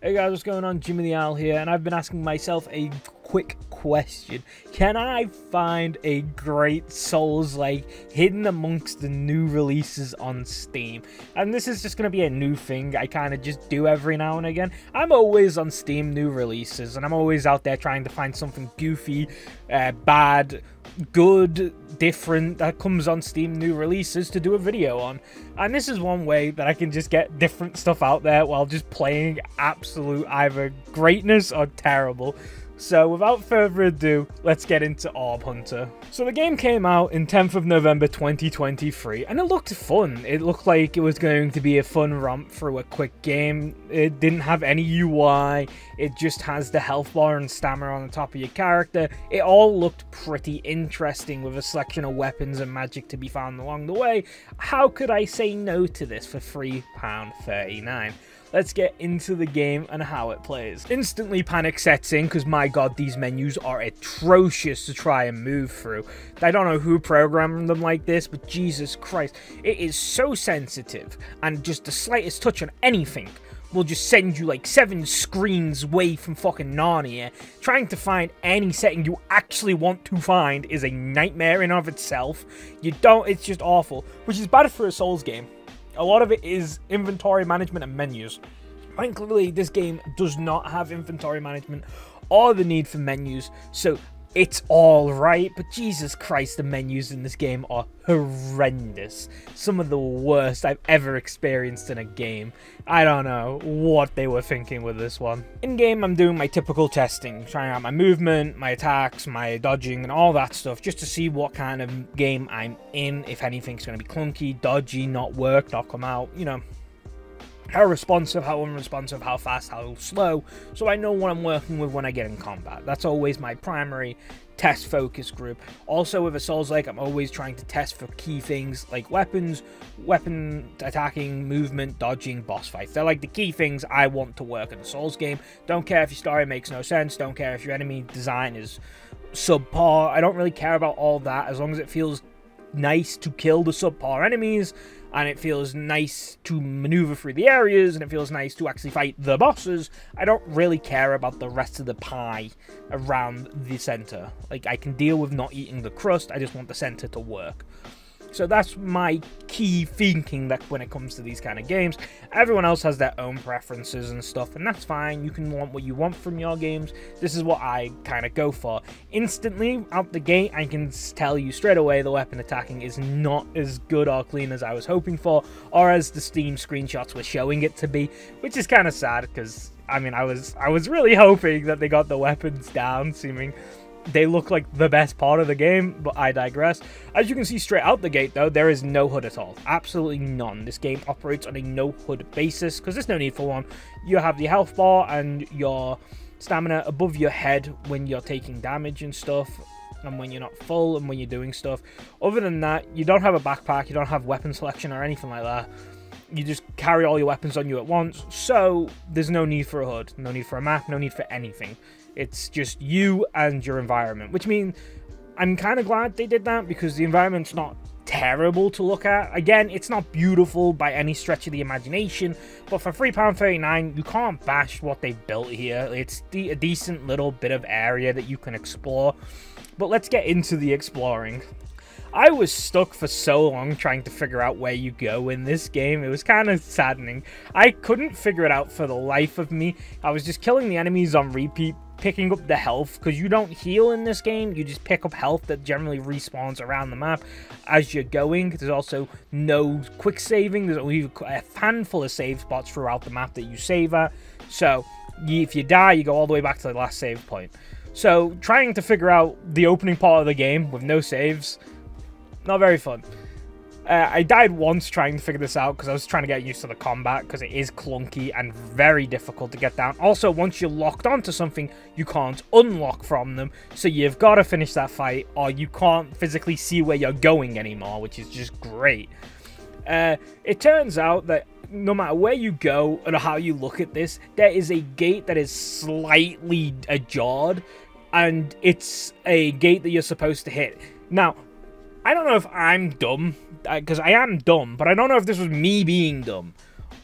Hey guys, what's going on? Jimmy the Owl here, and I've been asking myself a quick question. Can I find a great Souls-like hidden amongst the new releases on Steam? And this is just going to be a new thing I kind of just do every now and again. I'm always on Steam new releases, and I'm always out there trying to find something goofy, bad, good, different that comes on Steam new releases to do a video on. And this is one way that I can just get different stuff out there while just playing absolute either greatness or terrible. So without further ado, let's get into Orb Hunter. So the game came out in 10th of November 2023, and it looked fun. It looked like it was going to be a fun romp through a quick game. It didn't have any UI, it just has the health bar and stamina on the top of your character. It all looked pretty interesting with a selection of weapons and magic to be found along the way. How could I say no to this for £3.39? Let's get into the game and how it plays. Instantly panic sets in because my god, these menus are atrocious to try and move through. I don't know who programmed them like this, but Jesus Christ, it is so sensitive, and just the slightest touch on anything will just send you like 7 screens away from fucking Narnia. Trying to find any setting you actually want to find is a nightmare in of itself. It's just awful, which is bad for a Souls game. A lot of it is inventory management and menus. Thankfully, this game does not have inventory management or the need for menus, so it's alright, but Jesus Christ, the menus in this game are horrendous. Some of the worst I've ever experienced in a game. I don't know what they were thinking with this one. In-game, I'm doing my typical testing, trying out my movement, my attacks, my dodging, and all that stuff, just to see what kind of game I'm in, if anything's going to be clunky, dodgy, not work, not come out, you know. How responsive, how unresponsive, how fast, how slow, so I know what I'm working with when I get in combat. That's always my primary test focus group. Also with a Souls-like, I'm always trying to test for key things like weapons, weapon attacking, movement, dodging, boss fights. They're like the key things I want to work in a Souls game. Don't care if your story makes no sense, don't care if your enemy design is subpar. I don't really care about all that as long as it feels nice to kill the subpar enemies, and it feels nice to maneuver through the areas, and it feels nice to actually fight the bosses. I don't really care about the rest of the pie around the center. Like, I can deal with not eating the crust, I just want the center to work. So that's my key thinking that when it comes to these kind of games. Everyone else has their own preferences and stuff, and that's fine. You can want what you want from your games. This is what I kind of go for. Instantly, out the gate, I can tell you straight away the weapon attacking is not as good or clean as I was hoping for, or as the Steam screenshots were showing it to be, which is kind of sad, because, I mean, I was really hoping that they got the weapons down, seeming they look like the best part of the game, but I digress. As you can see straight out the gate, though, there is no HUD at all. Absolutely none. This game operates on a no HUD basis, because there's no need for one. You have the health bar and your stamina above your head when you're taking damage and stuff, and when you're not full, and when you're doing stuff. Other than that, you don't have a backpack, you don't have weapon selection or anything like that. You just carry all your weapons on you at once, so there's no need for a HUD, no need for a map, no need for anything. It's just you and your environment, which means I'm kind of glad they did that, because the environment's not terrible to look at. Again, it's not beautiful by any stretch of the imagination, but for £3.39, you can't bash what they've built here. It's a decent little bit of area that you can explore, but let's get into the exploring. I was stuck for so long trying to figure out where you go in this game. It was kind of saddening. I couldn't figure it out for the life of me. I was just killing the enemies on repeat, picking up the health, because you don't heal in this game. You just pick up health that generally respawns around the map as you're going. There's also no quick saving. There's only a handful of save spots throughout the map that you save at. So if you die, you go all the way back to the last save point. So trying to figure out the opening part of the game with no saves, not very fun. I died once trying to figure this out because I was trying to get used to the combat, because it is clunky and very difficult to get down. Also, once you're locked onto something, you can't unlock from them, so you've got to finish that fight, or you can't physically see where you're going anymore, which is just great. It turns out that no matter where you go or how you look at this, there is a gate that is slightly ajar, and it's a gate that you're supposed to hit. Now, I don't know if I'm dumb, because I am dumb, but I don't know if this was me being dumb,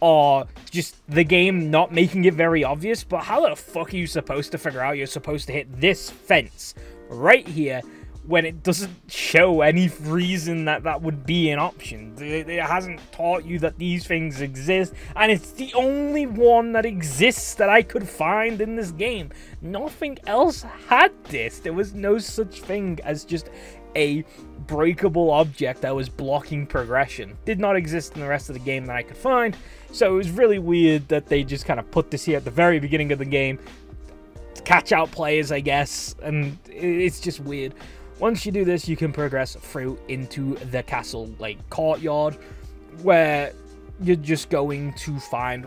or just the game not making it very obvious, but how the fuck are you supposed to figure out you're supposed to hit this fence right here when it doesn't show any reason that that would be an option? It hasn't taught you that these things exist, and it's the only one that exists that I could find in this game. Nothing else had this. There was no such thing as just a breakable object that was blocking progression. Did not exist in the rest of the game that I could find, so it was really weird that they just kind of put this here at the very beginning of the game to catch out players, I guess, and it's just weird. Once you do this, you can progress through into the castle, like, courtyard, where you're just going to find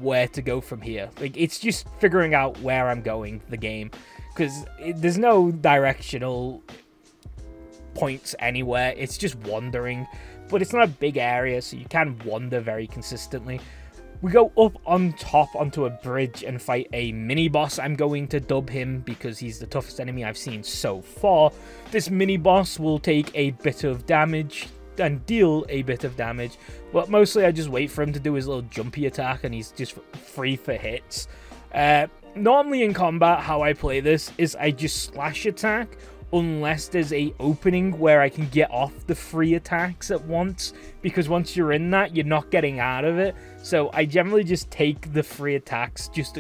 where to go from here. Like, it's just figuring out where I'm going, the game, because there's no directional points anywhere. It's just wandering, but it's not a big area, so you can wander very consistently. We go up on top onto a bridge and fight a mini-boss. I'm going to dub him because he's the toughest enemy I've seen so far. This mini-boss will take a bit of damage and deal a bit of damage, but mostly I just wait for him to do his little jumpy attack and he's just free for hits. Normally in combat, how I play this is I just slash attack, unless there's a opening where I can get off the free attacks at once, because once you're in that, you're not getting out of it. So I generally just take the free attacks just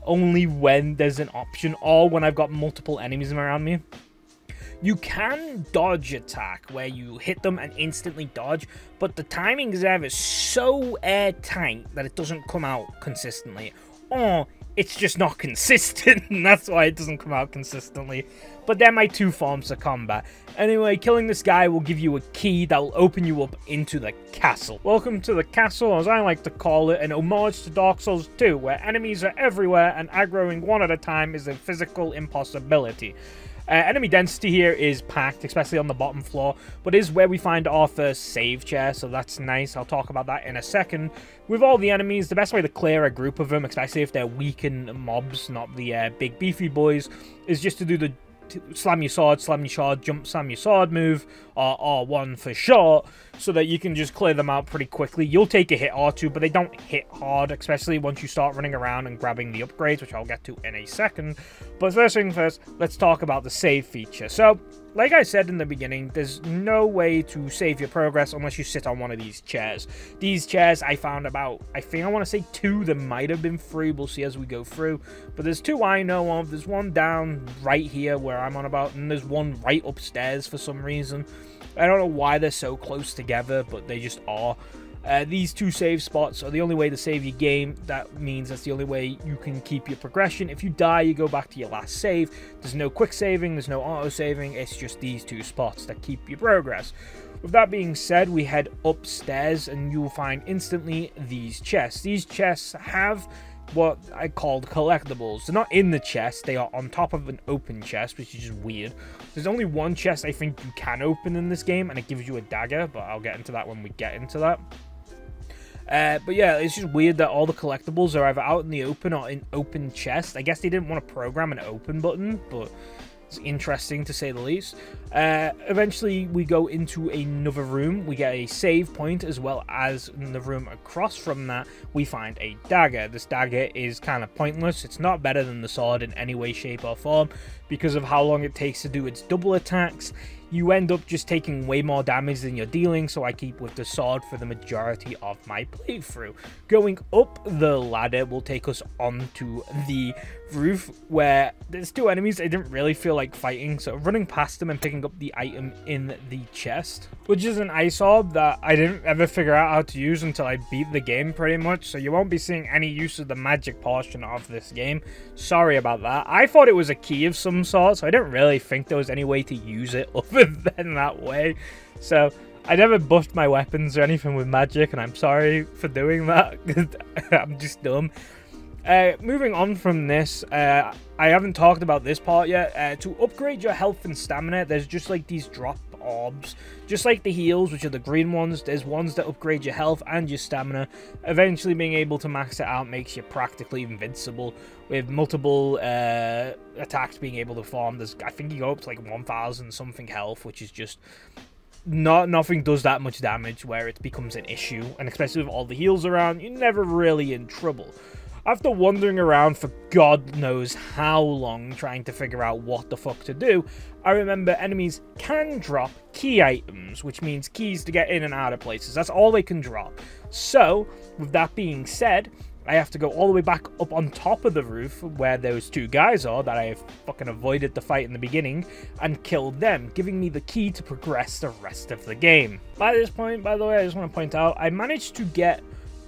only when there's an option, or when I've got multiple enemies around me. You can dodge attack, where you hit them and instantly dodge, but the timing there is so airtight that it doesn't come out consistently. Or it's just not consistent, and that's why it doesn't come out consistently. But they're my two forms of combat. Anyway, killing this guy will give you a key that will open you up into the castle. Welcome to the castle, as I like to call it, an homage to Dark Souls 2, where enemies are everywhere and aggroing one at a time is a physical impossibility. Enemy density here is packed, especially on the bottom floor, but is where we find our first save chair, so that's nice. I'll talk about that in a second. With all the enemies, the best way to clear a group of them, especially if they're weakened mobs, not the big beefy boys, is just to do the slam your sword, jump, slam your sword move, or R1 for short, so that you can just clear them out pretty quickly. You'll take a hit or two, but they don't hit hard, especially once you start running around and grabbing the upgrades, which I'll get to in a second. But first thing first, let's talk about the save feature. So, like I said in the beginning, there's no way to save your progress unless you sit on one of these chairs. These chairs I found about, I think I want to say 2, there might have been 3, we'll see as we go through. But there's 2 I know of. There's one down right here where I'm on about, and there's one right upstairs for some reason. I don't know why they're so close together, but they just are. These 2 save spots are the only way to save your game. That means that's the only way you can keep your progression. If you die, you go back to your last save. There's no quick saving, there's no auto saving, it's just these 2 spots that keep your progress. With that being said, we head upstairs and you'll find instantly these chests. These chests have what I called collectibles. They're not in the chest, they are on top of an open chest, which is just weird. There's only one chest I think you can open in this game, and it gives you a dagger, but I'll get into that when we get into that. But yeah, it's just weird that all the collectibles are either out in the open or in open chests. I guess they didn't want to program an open button, but it's interesting to say the least. Eventually, we go into another room. We get a save point, as well as in the room across from that, we find a dagger. This dagger is kind of pointless. It's not better than the sword in any way, shape, or form because of how long it takes to do its double attacks. You end up just taking way more damage than you're dealing, so I keep with the sword for the majority of my playthrough. Going up the ladder will take us onto the roof, where there's 2 enemies I didn't really feel like fighting, so running past them and picking up the item in the chest, which is an ice orb that I didn't ever figure out how to use until I beat the game pretty much, so you won't be seeing any use of the magic portion of this game. Sorry about that. I thought it was a key of some sort, so I didn't really think there was any way to use it other than that way. So I never buffed my weapons or anything with magic, and I'm sorry for doing that. I'm just dumb. Moving on from this, I haven't talked about this part yet. To upgrade your health and stamina, there's just like these drop orbs. Just like the heals, which are the green ones, there's ones that upgrade your health and your stamina. Eventually being able to max it out makes you practically invincible, with multiple attacks being able to form. There's, I think you go up to like 1,000 something health, which is just nothing does that much damage where it becomes an issue, and especially with all the heals around, you're never really in trouble. After wandering around for God knows how long trying to figure out what the fuck to do, I remember enemies can drop key items, which means keys to get in and out of places. That's all they can drop. So, with that being said, I have to go all the way back up on top of the roof where those two guys are that I fucking avoided the fight in the beginning and kill them, giving me the key to progress the rest of the game. By this point, by the way, I just want to point out, I managed to get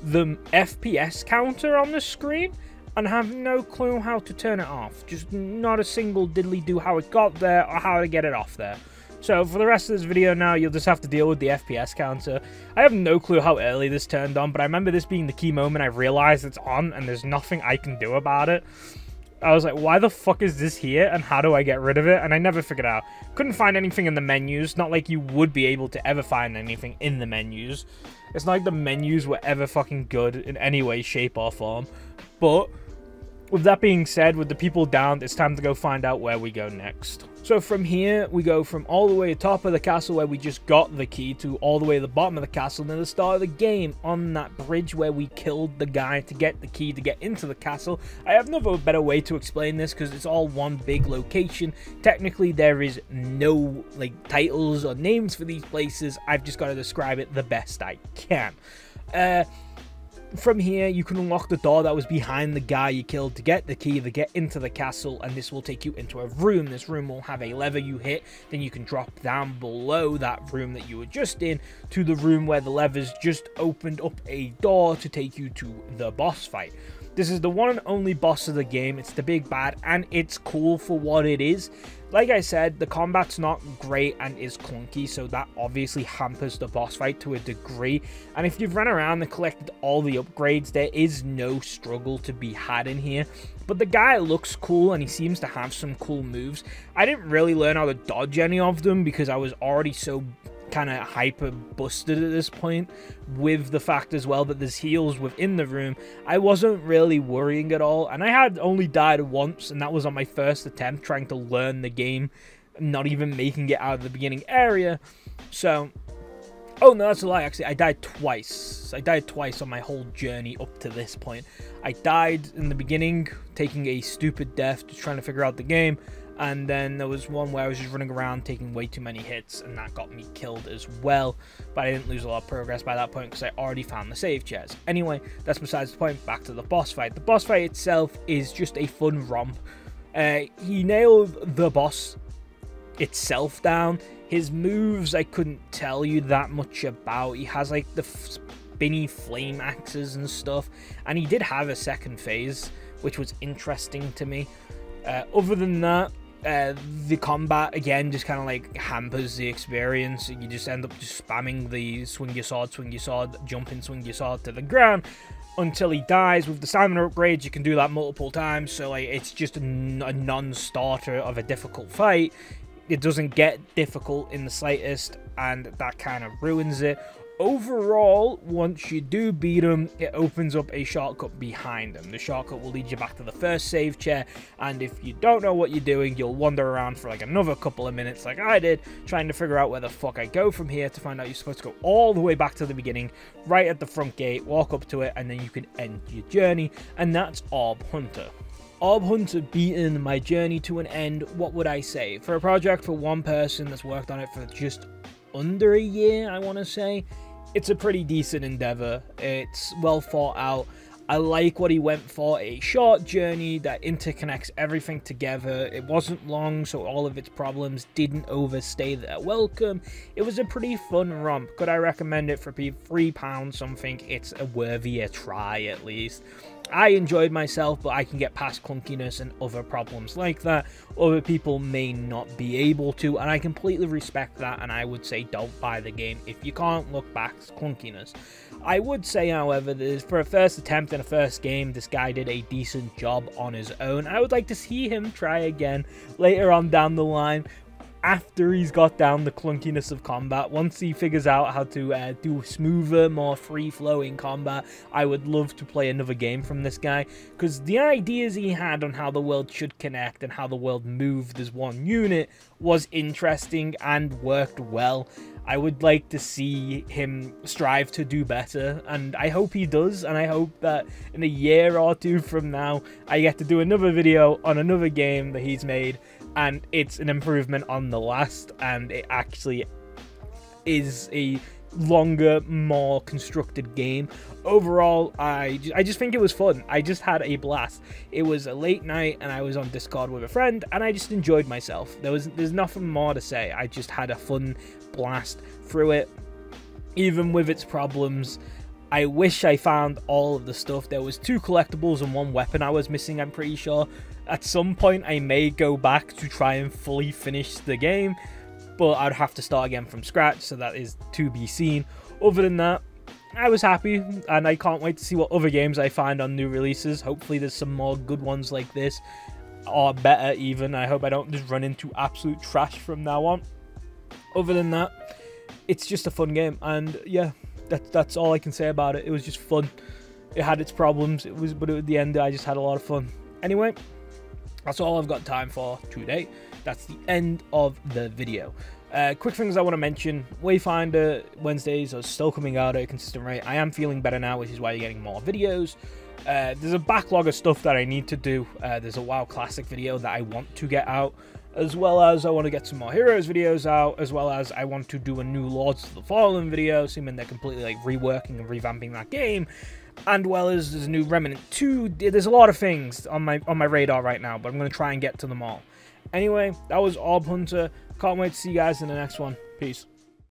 the FPS counter on the screen and have no clue how to turn it off. Just not a single diddly-do how it got there or how to get it off there. So for the rest of this video now, you'll just have to deal with the FPS counter. I have no clue how early this turned on, but I remember this being the key moment I realized it's on and there's nothing I can do about it. I was like, why the fuck is this here and how do I get rid of it? And I never figured out. Couldn't find anything in the menus. Not like you would be able to ever find anything in the menus. It's not like the menus were ever fucking good in any way, shape, or form. But with that being said, with the people down, it's time to go find out where we go next. So from here, we go from all the way to the top of the castle where we just got the key to all the way to the bottom of the castle near the start of the game on that bridge where we killed the guy to get the key to get into the castle. I have no better way to explain this because it's all one big location. Technically, there is no like titles or names for these places. I've just got to describe it the best I can. From here, you can unlock the door that was behind the guy you killed to get the key to get into the castle, and this will take you into a room. This room will have a lever you hit, then you can drop down below that room that you were just in to the room where the levers just opened up a door to take you to the boss fight. This is the one and only boss of the game. It's the big bad, and it's cool for what it is. Like I said, the combat's not great and is clunky, so that obviously hampers the boss fight to a degree. And if you've run around and collected all the upgrades, there is no struggle to be had in here. But the guy looks cool, and he seems to have some cool moves. I didn't really learn how to dodge any of them because I was already so kind of hyper busted at this point, with the fact as well that there's heals within the room. I wasn't really worrying at all, and I had only died once, and that was on my first attempt trying to learn the game, not even making it out of the beginning area. So, oh no, that's a lie, actually. I died twice. I died twice on my whole journey up to this point. I died in the beginning, taking a stupid death, just trying to figure out the game. And then there was one where I was just running around taking way too many hits, and that got me killed as well. But I didn't lose a lot of progress by that point because I already found the save chairs. Anyway, that's besides the point. Back to the boss fight. The boss fight itself is just a fun romp. He nailed the boss itself down. His moves I couldn't tell you that much about. He has like the spinny flame axes and stuff, and he did have a second phase, which was interesting to me. Other than that, the combat again just kind of like hampers the experience. You just end up just spamming the swing your sword, jump and swing your sword to the ground until he dies. With the stamina upgrades, you can do that multiple times, so like it's just a non-starter of a difficult fight. It doesn't get difficult in the slightest, and that kind of ruins it. Overall, once you do beat him, it opens up a shortcut behind him. The shortcut will lead you back to the first save chair, and if you don't know what you're doing, you'll wander around for like another couple of minutes like I did, trying to figure out where the fuck I go from here to find out you're supposed to go all the way back to the beginning, right at the front gate, walk up to it, and then you can end your journey, and that's Orb Hunter. Orb Hunter beaten my journey to an end. What would I say? For a project for one person that's worked on it for just under a year, I want to say, it's a pretty decent endeavor. It's well thought out. I like what he went for, a short journey that interconnects everything together. It wasn't long, so all of its problems didn't overstay their welcome. It was a pretty fun romp. Could I recommend it for £3 something? It's a worthier try, at least. I enjoyed myself, but I can get past clunkiness and other problems like that. Other people may not be able to, and I completely respect that, and I would say don't buy the game if you can't look past clunkiness. I would say, however, that for a first attempt in a first game, this guy did a decent job on his own. I would like to see him try again later on down the line. after he's got down the clunkiness of combat, once he figures out how to do smoother, more free-flowing combat, I would love to play another game from this guy, because the ideas he had on how the world should connect and how the world moved as one unit was interesting and worked well. I would like to see him strive to do better, and I hope he does, and I hope that in a year or two from now, I get to do another video on another game that he's made, and it's an improvement on the last, and it actually is a longer, more constructed game. Overall, I just think it was fun. I just had a blast. It was a late night, and I was on Discord with a friend, and I just enjoyed myself. There's nothing more to say. I just had a fun blast through it, even with its problems. I wish I found all of the stuff. There was 2 collectibles and 1 weapon I was missing, I'm pretty sure. At some point, I may go back to try and fully finish the game, but I'd have to start again from scratch, so that is to be seen. Other than that, I was happy, and I can't wait to see what other games I find on new releases. Hopefully there's some more good ones like this, or better even. I hope I don't just run into absolute trash from now on. Other than that, it's just a fun game, and yeah, that's all I can say about it. It was just fun. It had its problems, but at the end I just had a lot of fun. Anyway, that's all I've got time for today. That's the end of the video. Quick things I want to mention. Wayfinder Wednesdays are still coming out at a consistent rate. I am feeling better now, which is why you're getting more videos. There's a backlog of stuff that I need to do. There's a WoW Classic video that I want to get out, as well as I want to get some more Heroes videos out, as well as I want to do a new Lords of the Fallen video, assuming they're completely like reworking and revamping that game. And well as there's a new Remnant 2. There's a lot of things on my radar right now, but I'm going to try and get to them all. Anyway, that was Orb Hunter. Can't wait to see you guys in the next one. Peace.